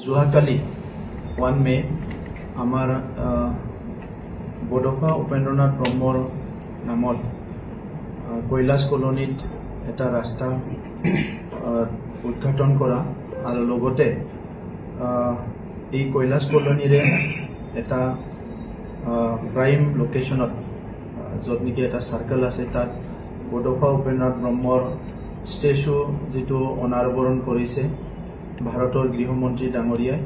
যোৱাকালি 1 মে আমাৰ বডফা উপেন্দ্ৰনাথ ব্ৰহ্মৰ নামত কৈলাশ কলনীত এটা ৰাস্তা উদ্ঘাটন কৰা আৰু লগতে এই কৈলাশ কলনীৰে এটা প্ৰাইম লোকেশনত য'ত নেকি এটা সাৰ্কেল আছে তাত বডফা উপেন্দ্ৰনাথ ব্ৰহ্মৰ স্টেচু যেটো অনাবৰণ কৰিছে ভাৰতৰ গৃহমন্ত্ৰী ডাঙৰীয়াই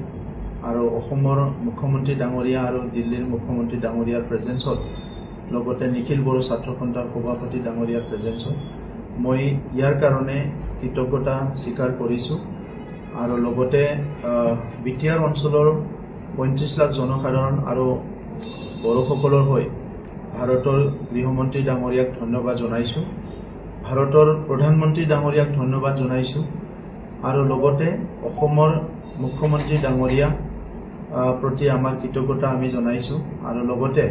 আৰু অসমৰ মুখ্যমন্ত্ৰী ডাঙৰীয়া আৰু দিল্লীৰ মুখ্যমন্ত্ৰী ডাঙৰীয়াৰ প্ৰেজেন্সত লগতে নিখিল বড়ো ছাত্ৰ সন্থাৰ সভাপতি ডাঙৰীয়াৰ প্ৰেজেন্সত মই ইয়াৰ কাৰণে কৃতজ্ঞতা স্বীকাৰ কৰিছো আৰু লগতে বিটিআৰ অঞ্চলৰ 35 লাখ জনসাধাৰণ আৰু বড়োসকলৰ হৈ ভাৰতৰ গৃহমন্ত্ৰী ডাঙৰীয়াক ধন্যবাদ জনাইছো ভাৰতৰ প্ৰধানমন্ত্ৰী ডাঙৰীয়াক ধন্যবাদ জনাইছো আৰু লগতে অসমৰ মুখ্যমন্ত্ৰী ডাঙৰীয়া প্ৰতি আমাৰ কৃতজ্ঞতা আমি জনাইছো আৰু লগতে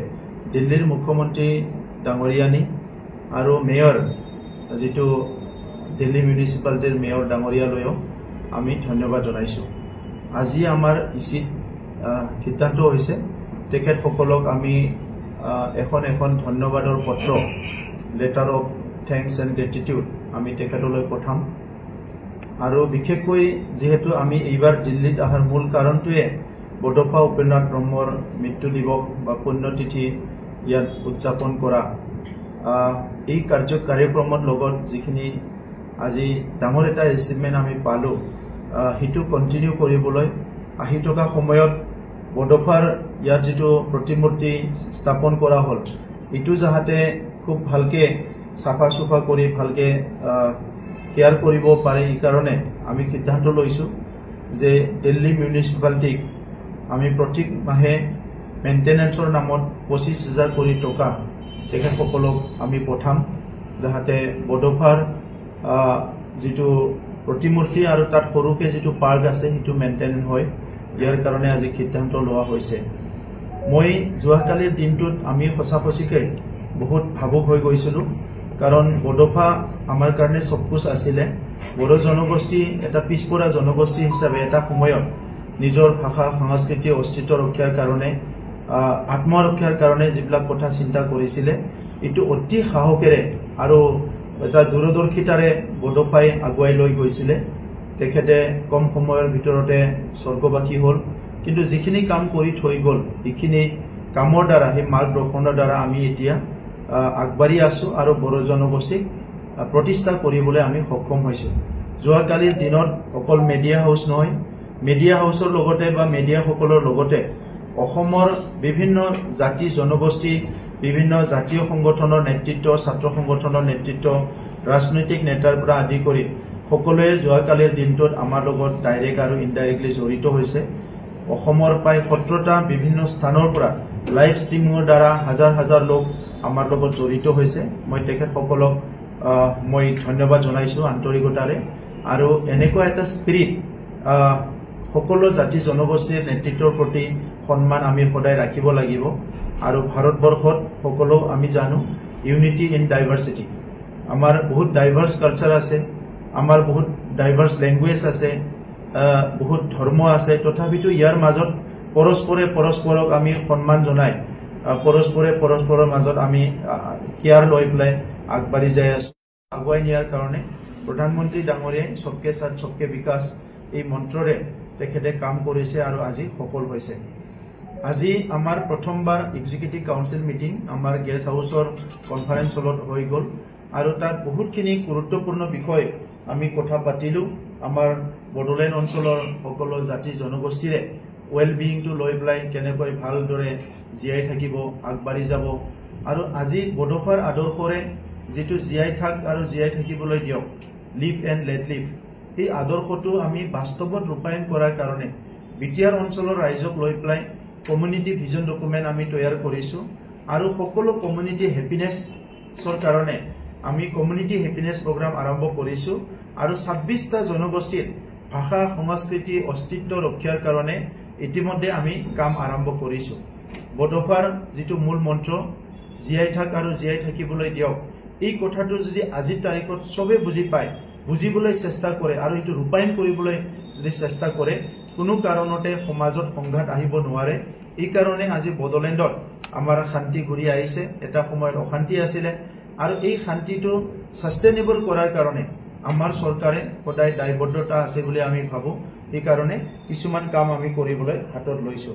দিল্লীৰ মুখ্যমন্ত্ৰী ডাঙৰীয়ানী আৰু মেয়ৰ যেটো দিল্লী মিউনিচিপালিটিৰ মেয়ৰ ডাঙৰীয়ালৈও আমি ধন্যবাদ জনাইছো আজি আমাৰ ইচিত সিদ্ধান্ত হৈছে তেখেতসকলক আমি এখন ধন্যবাদৰ পত্ৰ letter of thanks and gratitude আমি তেখেতলৈ পঠাম আৰু বিশেষকৈ যেহেতু আমি এইবাৰ দিল্লীত অহাৰ মূল কাৰণটোৱে বডফা উপেন্দ্ৰনাথ ব্ৰহ্মৰ মৃত্যু দিৱস বা পুণ্যতিথি ইয়াত উদযাপন কৰা এই কাৰ্যক্ৰমৰ লগত যিখিনি আজি ডাঙৰ এটা এচিভমেন্ট আমি পালো হিটো কন্টিনিউ কৰিবলৈ আহি থকা সময়ত বডফাৰ ইয়াৰ যেটো প্ৰতিমূৰ্তি স্থাপন কৰা হ'ল ইটো যাহাতে খুব ভালকে সাফা সুফা কৰি ভালকে কেয়াৰ কৰিব পাৰে এই কাৰণে আমি সিদ্ধান্ত লৈছো যে দিল্লী মিউনিচিপালিটিক আমি প্ৰত্যেক মাহে মেইনটেনেন্সৰ নামত 25,000 কোটি টকা তেখেতসকলক আমি পঠাম যাহাতে বডফাৰ যেটো প্ৰতিমূৰ্তি আৰু তাত সৰুকে যেটো পাৰ্ক আছে হিটো মেইনটেইন হয় ইয়াৰ কাৰণে আজি সিদ্ধান্ত লোৱা হৈছে মই যোৱাকালিৰ দিনটোত আমি সঁচাকৈ বহুত ভাবুক হৈ গৈছিলো কাৰণ বডফা আমাৰ কাৰণে সবকুছ আছিলে বড়ো জনগোষ্ঠী এটা পিছপৰা জনগোষ্ঠী হিচাপে এটা সময়ত নিজৰ ভাষা সংস্কৃতি অস্তিত্ব ৰক্ষাৰ কাৰণে আত্মৰক্ষাৰ কাৰণে যিবিলাক কথা চিন্তা কৰিছিলে ইটো অতি সাহসেৰে আৰু এটা দূৰদৰ্শিতাৰে বডফাই আগুৱাই লৈ গৈছিলে তেখেতে কম সময়ৰ ভিতৰতে স্বৰ্গবাসী হ'ল কিন্তু যিখিনি কাম কৰি থৈ গ'ল এইখিনি কামৰ দ্বাৰা সেই মাৰ্গদৰ্শনৰ দ্বাৰা আমি এতিয়া আগবাঢ়ি আছো আৰু বড়ো জনগোষ্ঠীক প্ৰতিষ্ঠা কৰিবলৈ আমি সক্ষম হৈছো যোৱাকালিৰ দিনত অকল মিডিয়া হাউস নহয় মিডিয়া হাউসৰ লগতে বা মিডিয়াসকলৰ লগতে অসমৰ বিভিন্ন জাতি জনগোষ্ঠী বিভিন্ন জাতীয় সংগঠনৰ নেতৃত্ব ছাত্ৰ সংগঠনৰ নেতৃত্ব ৰাজনৈতিক নেতাৰ পৰা আদি কৰি সকলোৱে যোৱাকালিৰ দিনটোত আমাৰ লগত ডাইৰেক্ট আৰু ইনডাইৰেক্টলি জড়িত হৈছে অসমৰ প্ৰায় 17টা বিভিন্ন স্থানৰ পৰা লাইভ ষ্ট্ৰীমিঙৰ দ্বাৰা হাজাৰ লোক আমাৰ লগত জড়িত হৈছে মই তেখেতসকলক মই ধন্যবাদ জনাইছো আন্তৰিকতাৰে আৰু এনেকুৱা এটা স্পিৰিট সকলো জাতি জনগোষ্ঠীৰ নেতৃত্বৰ প্ৰতি সন্মান আমি সদায় ৰাখিব লাগিব আৰু ভাৰতবৰ্ষত সকলো আমি জানো ইউনিটি ইন ডাইভাৰ্সিটি আমাৰ বহুত ডাইভাৰ্স কালচাৰ আছে আমাৰ বহুত ডাইভাৰ্স ল্যাঙ্গুৱেজ আছে বহুত ধৰ্ম আছে তথাপিতো ইয়াৰ মাজত পৰস্পৰক আমি সন্মান জনাই পৰস্পৰৰ মাজত আমি কেয়াৰ লৈ পেলাই আগবাঢ়ি যাই আছো আগুৱাই নিয়াৰ কাৰণে প্ৰধানমন্ত্ৰী ডাঙৰীয়াই সবকে সাথ সবকে বিকাশ এই মন্ত্ৰৰে তেখেতে কাম কৰিছে আৰু আজি সফল হৈছে আজি আমাৰ প্ৰথমবাৰ এক্সিকিউটিভ কাউন্সিল মিটিং আমাৰ গেষ্ট হাউসৰ কনফাৰেন্স হলত হৈ গ'ল আৰু তাত বহুতখিনি গুৰুত্বপূৰ্ণ বিষয় আমি কথা পাতিলো আমাৰ বড়োলেণ্ড অঞ্চলৰ সকলো জাতি জনগোষ্ঠীৰে ওয়েল বিইংটো লৈ পেলাই কেনেকৈ ভালদৰে জীয়াই থাকিব আগবাঢ়ি যাব আৰু আজি বডফাৰ আদৰ্শৰে যেটো জীয়াই থাক আৰু জীয়াই থাকিবলৈ দিয়ক লিভ এণ্ড লেট লিভ এই আদৰ্শটো আমি বাস্তৱত ৰূপায়ণ কৰাৰ কাৰণে বিটিআৰ অঞ্চলৰ ৰাইজক লৈ পেলাই কমিউনিটি ভিজন ডকুমেন্ট আমি তৈয়াৰ কৰিছো আৰু সকলো কমিউনিটি হ্যাপিনেছৰ কাৰণে আমি কমিউনিটি হ্যাপিনেছ প্ৰগ্ৰাম আৰম্ভ কৰিছো আৰু 26টা জনগোষ্ঠীৰ ভাষা সংস্কৃতি অস্তিত্ব ৰক্ষাৰ কাৰণে ইতিমধ্যে আমি কাম আৰম্ভ কৰিছো বডফাৰ যেটো মূল মন্ত্ৰ জীয়াই থাক আৰু জীয়াই থাকিবলৈ দিয়ক এই কথাটো যদি আজি তাৰিখত সবে বুজি পায় বুজিবলৈ চেষ্টা কৰে আৰু এটো ৰূপায়ণ কৰিবলৈ যদি চেষ্টা কৰে কোনো কাৰণতে সমাজত সংঘাত আহিব নোৱাৰে এই কাৰণে আজি বড়োলেণ্ডত আমাৰ শান্তি ঘূৰি আহিছে এটা সময়ত অশান্তি আছিল আৰু এই শান্তিটো সাস্টেইনেবল কৰাৰ কাৰণে আমাৰ চৰকাৰে সদায় দায়বদ্ধতা আছে বুলি আমি ভাবো এই কাৰণে কিছুমান কাম আমি কৰিবলৈ হাতত লৈছো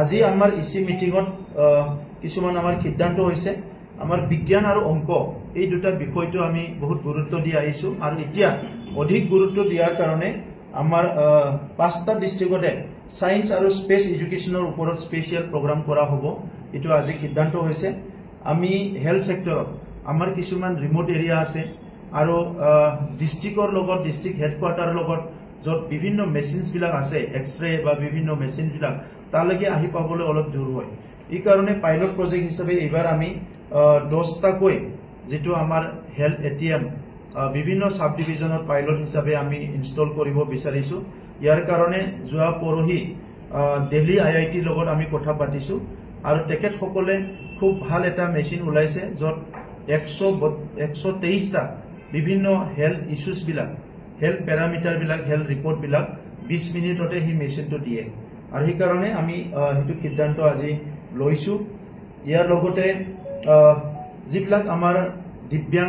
আজি আমাৰ ইসি মিটিংত কিছুমান আমাৰ সিদ্ধান্ত হৈছে আমাৰ বিজ্ঞান আৰু অংক এই দুটা বিষয়টো আমি বহুত গুৰুত্ব দি আহিছো আৰু এতিয়া অধিক গুৰুত্ব দিয়াৰ কাৰণে আমাৰ 5টা ডিস্ট্ৰিক্টতে সায়েন্স আৰু স্পেস এডুকেশনৰ ওপৰত স্পেশাল প্ৰগ্ৰাম কৰা হ'ব এটো আজি সিদ্ধান্ত হৈছে আমি হেলথ সেক্টৰত আমাৰ কিছুমান ৰিমোট এৰিয়া আছে আৰু ডিস্ট্ৰিক্টৰ লগত ডিস্ট্ৰিক্ট হেডকোয়াৰ্টাৰৰ লগত যত বিভিন্ন মেচিনস বিলাক আছে এক্সৰে বা বিভিন্ন মেচিন বিলাক তালৈকে আহি পাবলৈ অলপ দূৰ হয় এই কাৰণে পাইলট প্ৰজেক্ট হিচাপে এবাৰ আমি 10টা কৈ যেটো আমাৰ হেলথ এটিএম বিভিন্ন সাব ডিভিজনৰ পাইলট হিচাপে আমি ইনষ্টল কৰিব বিচাৰিছো ইয়াৰ কাৰণে যোৱা পৰহি দিল্লী আইআইটি লগত আমি কথা পাতিছো আৰু তেখেত সকলে খুব ভাল এটা মেচিন উলাইছে যত 123টা বিভিন্ন হেলথ ইস্যুস বিলাক হেলথ প্যাৰামিটাৰ বিলাক হেলথ ৰিপৰ্ট বিলাক 20 মিনিটতে হি মেচিনটো দিয়ে আৰু এই কাৰণে আমি হেতু সিদ্ধান্ত আজি লৈছো ইয়াৰ লগতে যিবিলাক আমাৰ দিব্যাং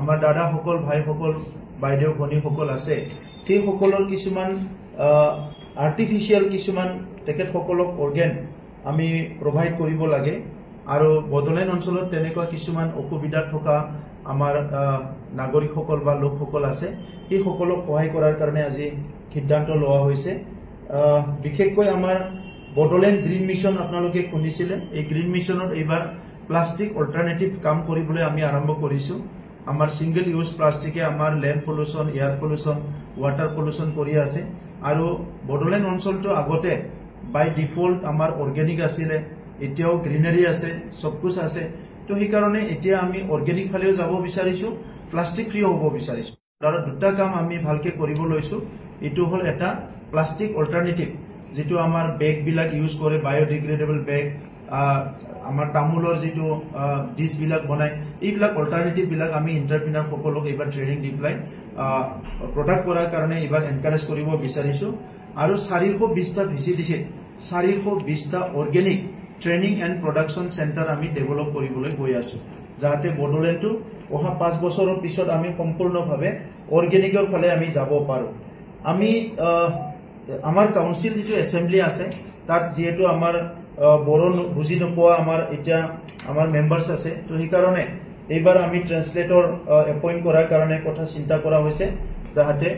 আমাৰ দাদা সকল ভাই সকল বাইদেউ ভনী সকল আছে সেই সকলৰ কিছুমান আৰ্টিফিশিয়াল কিছুমান তেখেত সকলক অৰ্গান আমি প্ৰভাইড কৰিব লাগে আৰু বড়োলেণ্ড অঞ্চলত তেনেকুৱা কিছুমান অসুবিধা থকা আমাৰ নাগৰিক সকল বা লোক সকল আছে এই সকলক সহায় কৰাৰ কাৰণে আজি সিদ্ধান্ত লোৱা হৈছে বিশেষকৈ আমাৰ বড়োলেণ্ড গ্ৰীণ মিছন আপোনালোকে শুনিছিলে এই গ্ৰীণ মিছনত এইবাৰ প্লাষ্টিক অল্টাৰনেটিভ কাম কৰিবলৈ আমি আৰম্ভ কৰিছো আমাৰ সিঙ্গল ইউজ প্লাষ্টিকে আমাৰ land pollution air pollution water pollution কৰি আছে আৰু বড়োলেণ্ড অঞ্চলটো আগতে বাই ডিফল্ট আমাৰ অৰ্গেনিক আছিল এতিয়াও গ্ৰীনাৰী আছে সব কিছু আছে তো এই কাৰণে এতিয়া আমি অৰ্গেনিক ফালেও যাব বিচাৰিছো প্লাষ্টিক ফ্ৰী হ'ব বিচাৰিছো আৰু দুটা কাম আমি ভালকে কৰিব লৈছো এটো হল এটা প্লাষ্টিক অল্টাৰনেটিভ যেটো আমাৰ বেগ বিলাক ইউজ কৰে বায়োডিগ্ৰেডেবল বেগ আমাৰ তামুলৰ যেটো ডিশ বিলাক বনাই এইবিলাক অল্টাৰনেটিভ বিলাক আমি এন্টাৰপ্ৰেনাৰ সকলক এবাৰ ট্ৰেনিং দি প্লাই প্ৰডাক্ট কৰাৰ কাৰণে এবাৰ এনকাৰেজ কৰিব বিচাৰিছো আৰু 420টা ভিচিডিসি 420টা organic training and production centre আমি ডেভেলপ কৰিবলৈ গৈ আছো যাতে বড়োলেণ্ডটো অহা 5 বছৰৰ পিছত আমি সম্পূৰ্ণভাৱে অৰ্গেনিকৰ ফালে আমি যাব পাৰো আমি আমাৰ কাউন্সিল যেটো এসেম্বলি আছে তাত যেটো আমাৰ বড়ো বুজি নোপোৱা আমাৰ এতিয়া আমাৰ মেম্বাৰ্স আছে তো এই কাৰণে এইবাৰ আমি ট্ৰান্সলেটৰ এপইন্ট কৰাৰ কাৰণে কথা চিন্তা কৰা হৈছে যাতে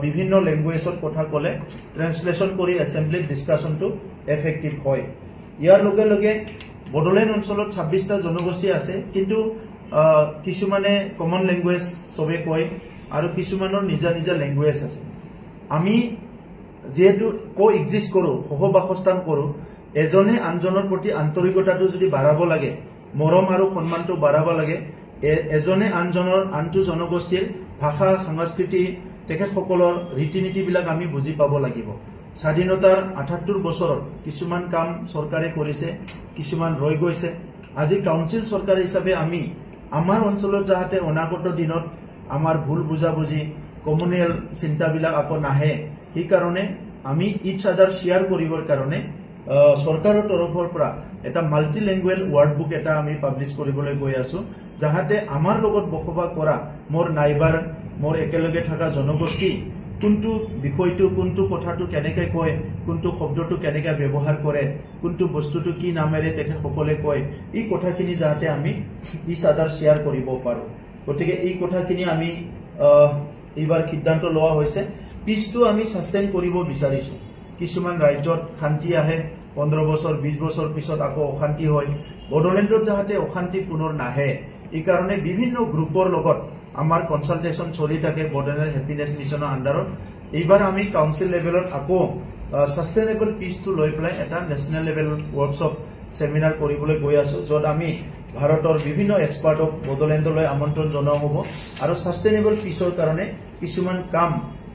বিভিন্ন ল্যাঙ্গুৱেজত কথা কলে ট্ৰান্সলেচন কৰি এসেম্বলি ডিসকাশনটো এফেক্টিভ হয় ইয়াৰ লগে লগে বড়োলেণ্ড অঞ্চলত 26টা জনগোষ্ঠী আছে কিন্তু কিছুমানে কমন ল্যাঙ্গুৱেজ সবে কয় আৰু কিছুমানৰ নিজা নিজা ল্যাঙ্গুৱেজ আছে আমি যেহেতু কো এক্সিস্ট কৰো সহবাসস্থান কৰো এজনে আনজনৰ প্ৰতি আন্তৰিকতাটো যদি বাঢ়াব লাগে মৰম আৰু সন্মানটো বাঢ়াব লাগে এজনে আনজনৰ আনটো জনগোষ্ঠীৰ ভাষা সংস্কৃতি তেখেত সকলৰ ৰীতি-নীতি বিলাক আমি বুজি পাব লাগিব স্বাধীনতাৰ ৭৮ বছৰত কিছুমান কাম চৰকাৰে কৰিছে কিছুমান ৰৈ গৈছে আজি কাউন্সিল চৰকাৰ হিচাপে আমি আমাৰ অঞ্চলত যাতে অনাগত দিনত আমাৰ ভুল বুজাবুজি কমিউনেল চিন্তাবিলাক আকৌ নাহে এই কাৰণে আমি ইচ আদাৰ শেয়াৰ কৰিবৰ কাৰণে সৰকাৰৰ তৰফৰ পৰা এটা মাল্টি ল্যাঙ্গুৱেজ ওয়াৰ্ড বুক এটা আমি পাবলিশ কৰিবলৈ গৈ আছো যাতে আমাৰ লগত বসবাস কৰা মোৰ নাইবাৰ মোৰ একেলগে থকা জনগোষ্ঠী কোনটো বিষয়টো কোনটো কথাটো কেনেকৈ কয় কোনটো শব্দটো কেনেকৈ ব্যৱহাৰ কৰে কোনটো বস্তুটো কি নামেৰে তেখেত সকলে কয় এই কথাখিনি যাতে আমি ইচ আদাৰ শেয়াৰ কৰিব পাৰো গতিকে এই কথাখিনি আমি এইবাৰ সিদ্ধান্ত লোৱা হৈছে পিছটো আমি সাস্টেইন কৰিব বিচাৰিছো কিছুমান ৰাজ্যত শান্তি আহে 15 বছৰ 20 বছৰ পিছত আকৌ অশান্তি হয় বড়োলেণ্ডত যাতে অশান্তি পুনৰ নাহে এই কাৰণে বিভিন্ন গ্ৰুপৰ লগত আমাৰ কনসালটেশন চলি থাকে বড়োলেণ্ড হ্যাপিনেস মিশনৰ আন্ডাৰত এইবাৰ আমি কাউন্সিল লেভেলত আকৌ সাস্টেইনেবল পিছটো লৈ প্লাই এটা নেশনাল লেভেল ওয়ার্কশপ সেমিনাৰ কৰিবলৈ গৈ আছো যত আমি ভাৰতৰ বিভিন্ন এক্সপাৰ্টক বড়োলেণ্ডলৈ আমন্ত্ৰণ জনোৱা হ'ব আৰু সাস্টেইনেবল পিছৰ কাৰণে কিছুমান কাম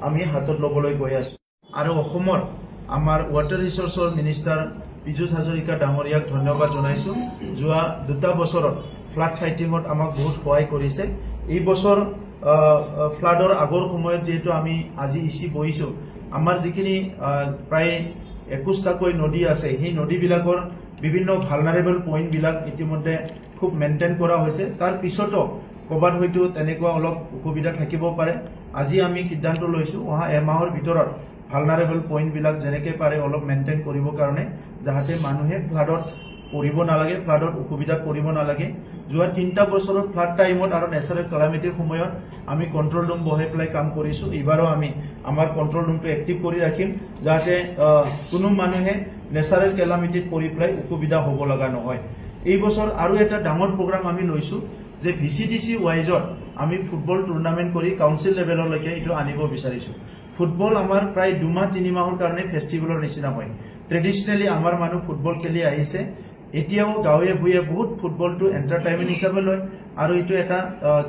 আমি হাতত লবলৈ গৈ আছো আৰু অসমৰ আমাৰ ওয়াটাৰ ৰিসোৰ্সৰ মিনিষ্টাৰ পীযুষ হাজৰিকা ডাঙৰীয়াক ধন্যবাদ জনাইছো যোৱা 2 বছৰত ফ্লাড ফাইটিংত আমাক বহুত সহায় কৰিছে এই বছৰ ফ্লাডৰ আগৰ সময়ত যেটো আমি আজি ইসি বহিছো আমাৰ যিখিনি প্ৰায় 21টাকৈ নদী আছে সেই নদীবিলাকৰ বিভিন্ন ভালনাৰেবল পইণ্টবিলাক ইতিমধ্যে খুব মেইনটেইন কৰা হৈছে তাৰ পিছতো ক'বাত হয়তো তেনেকুৱা অলপ অসুবিধা থাকিব পাৰে আজি আমি সিদ্ধান্ত লৈছো অহা এমাহৰ ভিতৰত ভালনাৰেবল পইণ্টবিলাক যেনেকে পাৰে অলপ মেইনটেইন কৰিবৰ কাৰণে যাতে মানুহে ফ্লাডত পৰিব নালাগে ফ্লাডত অসুবিধাত পৰিব নালাগে যোৱা 3টা বছৰত ফ্লাড টাইমত আৰু নেচাৰেল ক্লাইমেটিৰ সময়ত আমি কন্ট্ৰোল ৰুম বহাই পেলাই কাম কৰিছো এবাৰো আমি আমাৰ কন্ট্ৰোল ৰুমটো এক্টিভ কৰি ৰাখিম যাতে কোনো মানুহে নেচাৰেল ক্লাইমেটিত পৰি পেলাই অসুবিধা হ'ব লগা নহয় এই বছৰ আৰু এটা ডাঙৰ প্ৰগ্ৰাম আমি লৈছো যে ভিসিডিসি ওয়াইজত আমি ফুটবল টুৰ্নামেন্ট কৰি কাউন্সিল লেভেললৈকে এটো আনিব বিচাৰিছো ফুটবল আমাৰ প্ৰায় 2 মাহ 3 মাহৰ কাৰণে ফেষ্টিভেলৰ নিচিনা হয় ট্ৰেডিশনালি আমাৰ মানুহ ফুটবল খেলি আহিছে এতিয়াও গাঁৱে ভূঞে বহুত ফুটবলটো এন্টাৰটেইনমেন্ট হিচাপে লয় আৰু এটো এটা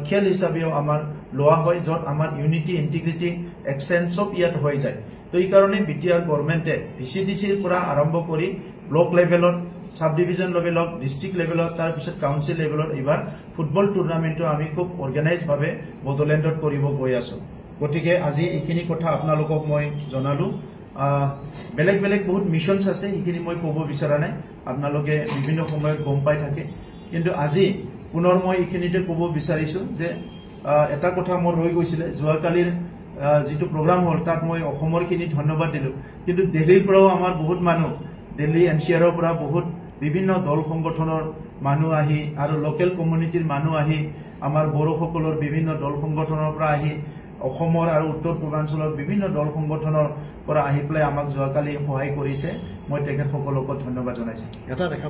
খেল হিচাপেও আমাৰ লোৱা হয় যত আমাৰ ইউনিটি ইন্টিগ্ৰিটি এক্সচেঞ্জ সব ইয়াত হৈ যায় তো এই কাৰণে বিটিআৰ গভৰ্নমেন্টে ভিসিডিসিৰ পৰা আৰম্ভ কৰি ব্লক লেভেলত সাব ডিভিজন লেভেলত ডিস্ট্ৰিক্ট লেভেলত তাৰ পিছত কাউন্সিল লেভেলত এবাৰ ফুটবল টুৰ্নামেন্টটো আমি খুব অৰ্গানাইজ ভাবে বডলেণ্ডত কৰিব গৈ আছো গতিকে আজি এইখিনি কথা আপোনালোকক মই জনালো বেলেগ বেলেগ বহুত মিশনস আছে এইখিনি মই ক'ব বিচৰা নাই আপোনালোকে বিভিন্ন সময়ত গম পাই থাকে কিন্তু আজি পুনৰ মই এইখিনিতে ক'ব বিচাৰিছো যে এটা কথা মোৰ ৰৈ গৈছিল যোৱাকালিৰ যেটো প্ৰগ্ৰাম হল তাত মই অসমৰ খিনি ধন্যবাদ দিলো কিন্তু দিল্লীৰ পৰাও আমাৰ বহুত মানুহ দিল্লী এনসিআৰৰ পৰা বহুত বিভিন্ন দল সংগঠনৰ মানুহ আহি আৰু লোকেল কমিউনিটিৰ মানুহ আহি আমাৰ বড়োসকলৰ বিভিন্ন দল সংগঠনৰ পৰা আহি অসমৰ আৰু উত্তৰ পূৰ্বাঞ্চলৰ বিভিন্ন দল সংগঠনৰ পৰা আহি পেলাই আমাক যোৱাকালি সহায় কৰিছে মই তেখেতসকলক ধন্যবাদ জনাইছো এটা দেখা